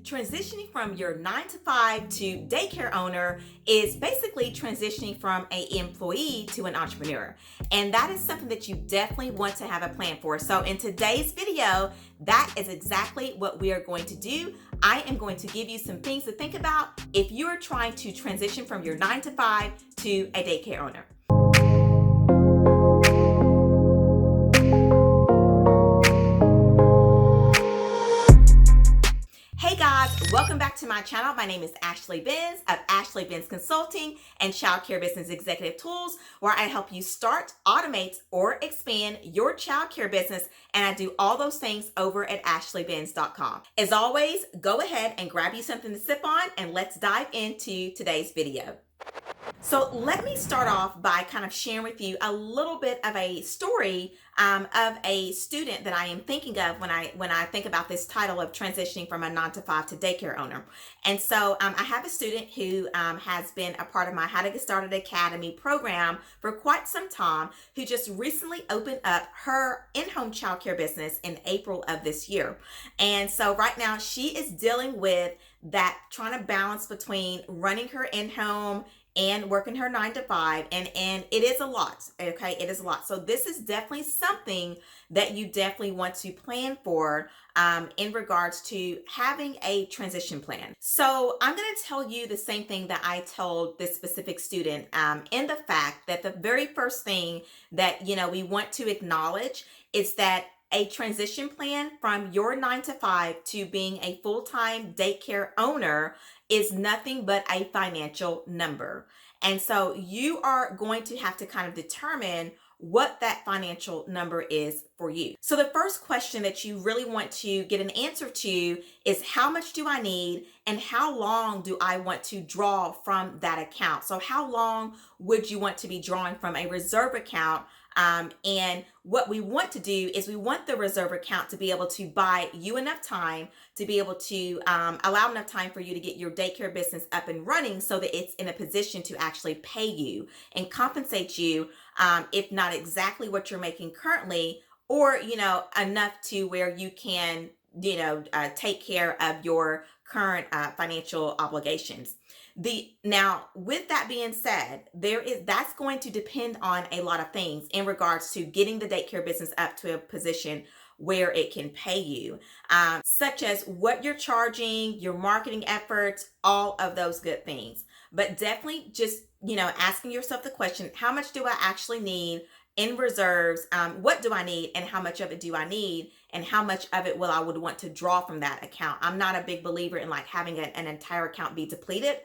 transitioning from your 9 to 5 to daycare owner is basically transitioning from an employee to an entrepreneur. And that is something that you definitely want to have a plan for. So in today's video, that is exactly what we are going to do. I am going to give you some things to think about if you're trying to transition from your 9 to 5 to a daycare owner. Hey guys, welcome back to my channel. My name is Ashley Benz of Ashley Benz Consulting and Childcare Business Executive Tools, where I help you start, automate, or expand your childcare business. And I do all those things over at ashleybenz.com. As always, go ahead and grab you something to sip on and let's dive into today's video. So let me start off by kind of sharing with you a little bit of a story of a student that I am thinking of when I think about this title of transitioning from a 9 to 5 to daycare owner. And so I have a student who has been a part of my How to Get Started Academy program for quite some time, who just recently opened up her in-home childcare business in April of this year. And so right now she is dealing with that, trying to balance between running her in-home and working her 9 to 5, and it is a lot. Okay, it is a lot. So this is definitely something that you definitely want to plan for in regards to having a transition plan. So I'm going to tell you the same thing that I told this specific student, in the fact that the very first thing that we want to acknowledge is that a transition plan from your 9 to 5 to being a full-time daycare owner is nothing but a financial number. And so you are going to have to kind of determine what that financial number is for you. So the first question that you really want to get an answer to is, how much do I need and how long do I want to draw from that account? So how long would you want to be drawing from a reserve account? And what we want to do is we want the reserve account to be able to buy you enough time to be able to allow enough time for you to get your daycare business up and running, so that it's in a position to actually pay you and compensate you, if not exactly what you're making currently, or enough to where you can take care of your current financial obligations. Now, with that being said, that's going to depend on a lot of things in regards to getting the daycare business up to a position where it can pay you, such as what you're charging, your marketing efforts, all of those good things. But definitely just, asking yourself the question, how much do I actually need in reserves? What do I need and how much of it do I need, and how much of it I would want to draw from that account? I'm not a big believer in having an entire account be depleted.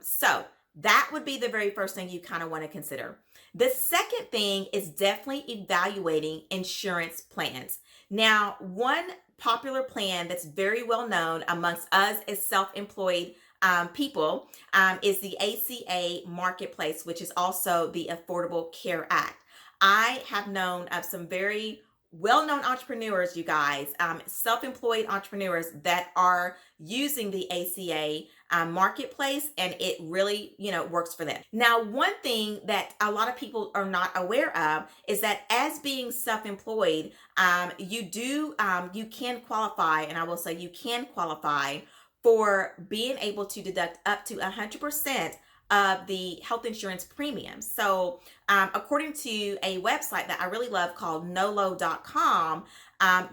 So that would be the very first thing you kind of want to consider. The second thing is definitely evaluating insurance plans. Now, one popular plan that's very well known amongst us as self-employed people is the ACA Marketplace, which is also the Affordable Care Act. I have known of some very well-known entrepreneurs, you guys, self-employed entrepreneurs that are using the ACA Marketplace, and it really, works for them. Now, one thing that a lot of people are not aware of is that as being self-employed, you can qualify, and I will say you can qualify for being able to deduct up to 100% of the health insurance premiums. So according to a website that I really love called nolo.com,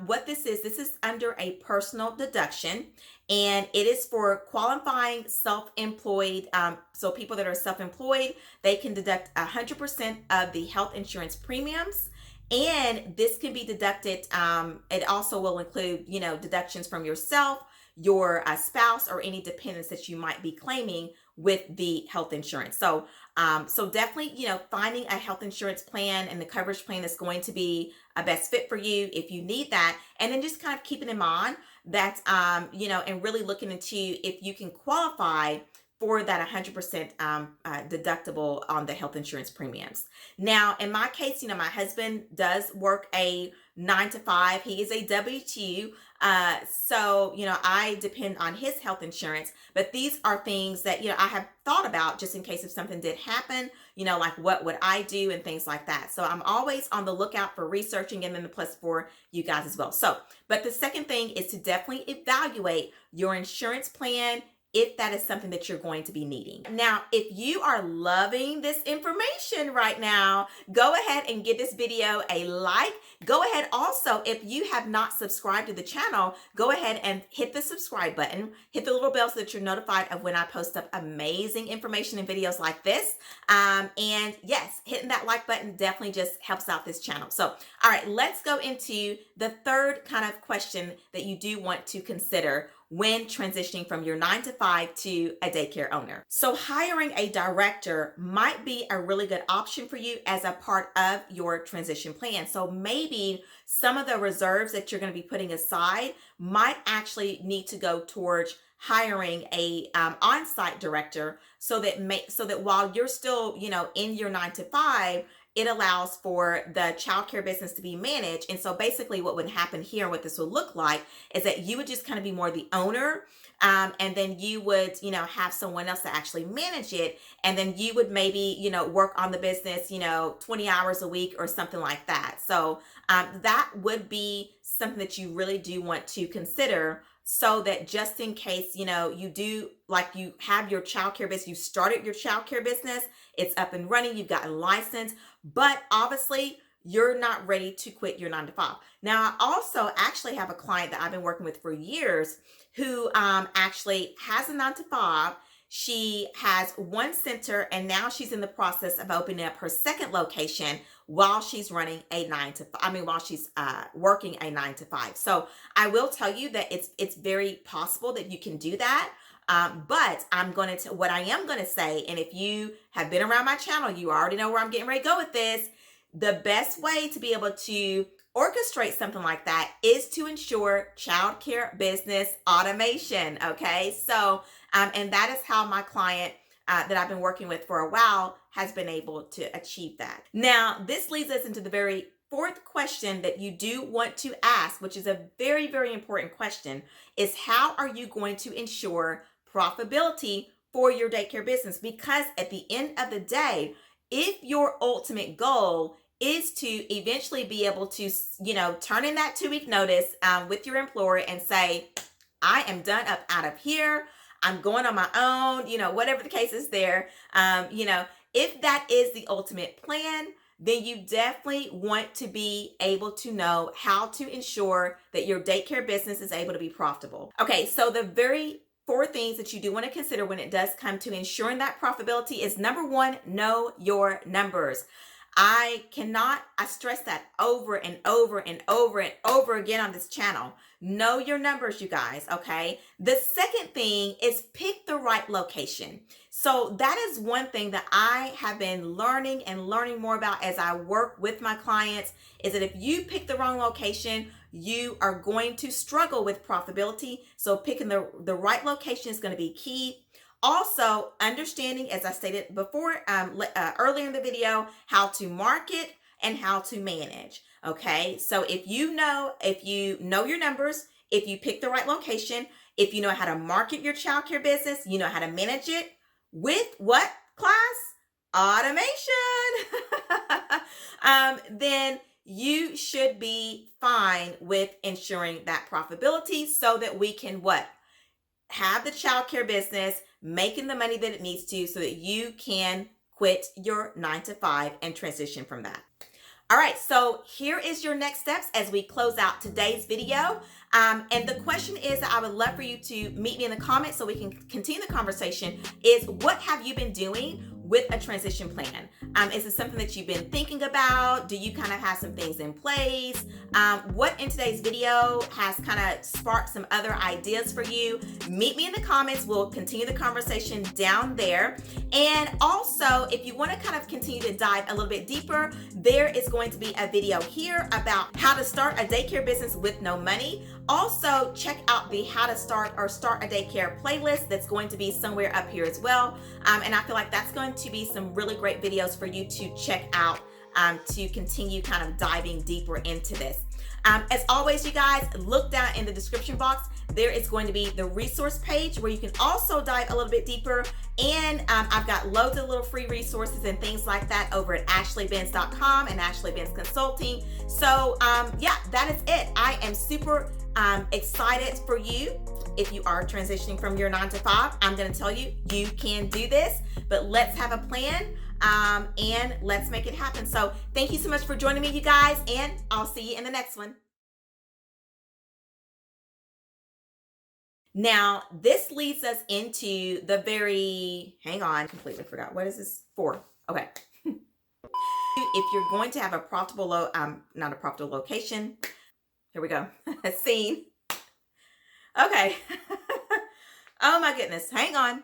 what this is under a personal deduction, and it is for qualifying self-employed. So people that are self-employed, they can deduct 100% of the health insurance premiums. And this can be deducted. It also will include, deductions from yourself, your spouse, or any dependents that you might be claiming with the health insurance. So definitely, finding a health insurance plan and the coverage plan is going to be a best fit for you if you need that. And then just kind of keeping in mind that, and really looking into if you can qualify for that 100% deductible on the health insurance premiums. Now, in my case, my husband does work a 9 to 5. He is a W-2, So, I depend on his health insurance, but these are things that, I have thought about just in case if something did happen, like what would I do and things like that. So I'm always on the lookout for researching, and then the plus for you guys as well. So, but the second thing is to definitely evaluate your insurance plan if that is something that you're going to be needing. Now, if you are loving this information right now, go ahead and give this video a like. Go ahead also, if you have not subscribed to the channel, go ahead and hit the subscribe button, hit the little bell so that you're notified of when I post up amazing information and videos like this. And yes, hitting that like button definitely just helps out this channel. So, all right, let's go into the third kind of question that you do want to consider when transitioning from your 9-to-5 to a daycare owner. So hiring a director might be a really good option for you as a part of your transition plan. So maybe some of the reserves that you're going to be putting aside might actually need to go towards hiring a on-site director so that while you're still, in your 9-to-5, it allows for the childcare business to be managed. And so basically what would happen here, what this would look like, is that you would just kind of be more the owner. And then you would, have someone else to actually manage it. And then you would maybe, work on the business, 20 hours a week or something like that. So that would be something that you really do want to consider, so that just in case, you do, like, you have your childcare business, you started your childcare business, it's up and running, you've gotten licensed, but obviously you're not ready to quit your 9-to-5. Now, I also actually have a client that I've been working with for years who actually has a 9-to-5. She has one center, and now she's in the process of opening up her second location while she's running a 9-to-5. While she's working a 9-to-5. So I will tell you that it's very possible that you can do that. But what I am going to say, and if you have been around my channel, you already know where I'm getting ready to go with this. The best way to be able to orchestrate something like that is to ensure childcare business automation. Okay. So, and that is how my client that I've been working with for a while has been able to achieve that. Now, this leads us into the very fourth question that you do want to ask, which is a very, very important question, is how are you going to ensure profitability for your daycare business? Because at the end of the day, if your ultimate goal is to eventually be able to, turn in that 2-week notice with your employer and say, I am done up out of here, I'm going on my own, whatever the case is there, if that is the ultimate plan, then you definitely want to be able to know how to ensure that your daycare business is able to be profitable. Okay, so the very 4 things that you do want to consider when it does come to ensuring that profitability is, number 1, know your numbers. I stress that over and over and over and over again on this channel. Know your numbers, you guys, okay? The second thing is pick the right location. So that is one thing that I have been learning and learning more about as I work with my clients, is that if you pick the wrong location, you are going to struggle with profitability. So picking the right location is going to be key. Also, understanding, as I stated before, earlier in the video, how to market and how to manage. Okay, so if you know your numbers, if you pick the right location, if you know how to market your childcare business, you know how to manage it with what class? Automation. Then you should be fine with ensuring that profitability, so that we can have the childcare business making the money that it needs to, so that you can quit your 9-to-5 and transition from that. All right, so here is your next steps as we close out today's video. And the question is that I would love for you to meet me in the comments so we can continue the conversation, is what have you been doing with a transition plan? Is it something that you've been thinking about? Do you kind of have some things in place? What in today's video has kind of sparked some other ideas for you? Meet me in the comments. We'll continue the conversation down there. And also, if you want to kind of continue to dive a little bit deeper, there is going to be a video here about how to start a daycare business with no money. Also, check out the how to start a daycare playlist that's going to be somewhere up here as well. And I feel like that's going to be some really great videos for you to check out to continue kind of diving deeper into this. As always, you guys, look down in the description box. There is going to be the resource page where you can also dive a little bit deeper. And I've got loads of little free resources and things like that over at ashleybenz.com and Ashley Benz Consulting. So yeah, that is it. I am super excited for you. If you are transitioning from your 9 to 5, I'm going to tell you, you can do this, but let's have a plan and let's make it happen. So thank you so much for joining me, you guys, and I'll see you in the next one. Now, this leads us into the hang on, completely forgot. What is this for? Okay. If you're going to have a profitable, not a profitable location, here we go, scene. Okay. Oh my goodness, hang on.